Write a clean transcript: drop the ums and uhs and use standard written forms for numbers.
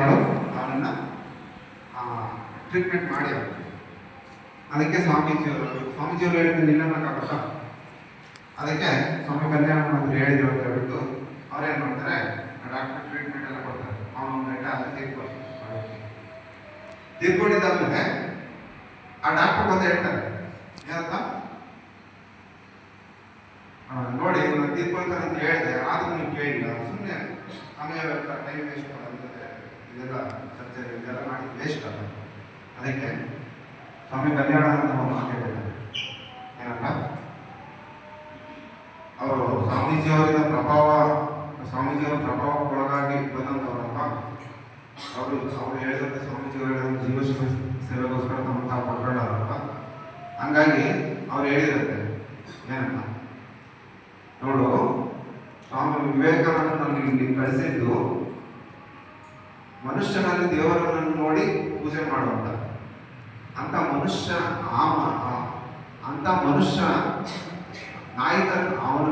ಅವನನ್ನು ಟ್ರೀಟ್ಮೆಂಟ್ ಮಾಡಿ ಅದಕ್ಕೆ ಸ್ವಾಮೀಜಿಯವರು ಹೇಳಿದ್ರೆ ನಿಲ್ಲಕ್ಕಾಗತ್ತಾ? ಅದಕ್ಕೆ ಸ್ವಾಮಿ ಕಲ್ಯಾಣಾನಂದರು ಹೇಳಿದ್ರು ಅಂತ ಹೇಳ್ಬಿಟ್ಟು ಅವ್ರೇನು ಮಾಡ್ತಾರೆ, ಡಾಕ್ಟರ್ ಟ್ರೀಟ್ಮೆಂಟ್ ಎಲ್ಲ ಕೊಡ್ತಾರೆ. ಅವನು ಗಂಟ ಅಲ್ಲಿ ತೀರ್ಕೊಂಡಿದ್ದಾದ್ಮೇಲೆ ಆ ಡಾಕ್ಟರ್ ಬಂದು ಹೇಳ್ತಾರೆ, ಏನಂತ ನೋಡಿ ನಾನು ತೀರ್ಕೊಳ್ತಾರೆ ಅಂತ ಹೇಳಿದೆ, ಆದ್ರೂ ನೀವು ಕೇಳಿಲ್ಲ, ಸುಮ್ಮನೆ ಸಮಯ ವ್ಯರ್ಥ, ಟೈಮ್ ವೇಸ್ಟ್ ಮಾಡೋದಂತೆ, ಇದೆಲ್ಲ ಸರ್ಜರಿ ಇದೆಲ್ಲ ಮಾಡಿ ವೇಸ್ಟ್ ಅಲ್ಲ. ಅದಕ್ಕೆ ಸ್ವಾಮಿ ಕಲ್ಯಾಣಾನಂದ ಮಾತು ಹೇಳಿದ್ದಾರೆ, ಏನಂತ, ಅವರು ಸ್ವಾಮೀಜಿಯವರ ಪ್ರಭಾವಕ್ಕೊಳಗಾಗಿ ಬಂದಂಥವರಪ್ಪ. ಅವರು ಹೇಳಿದಂತೆ ಸ್ವಾಮೀಜಿಯವರು ಹೇಳಿದ ಜೀವ ಸೇವೆಗೋಸ್ಕರ ತಮ್ಮ ತಾವು ಪಡ್ಕೊಂಡಾರಪ್ಪ. ಹಂಗಾಗಿ ಅವ್ರು ಹೇಳಿದಂತೆ ಏನಂತ, ನೋಡು ಸ್ವಾಮಿ ವಿವೇಕಾನಂದನಲ್ಲಿ ಇಲ್ಲಿ ಕಳಿಸಿದ್ದು ಮನುಷ್ಯನಲ್ಲಿ ದೇವರನ್ನು ನೋಡಿ ಪೂಜೆ ಮಾಡುವಂತ ಅಂತ ಮನುಷ್ಯ ನಾಯಿ ತರ ಅವನು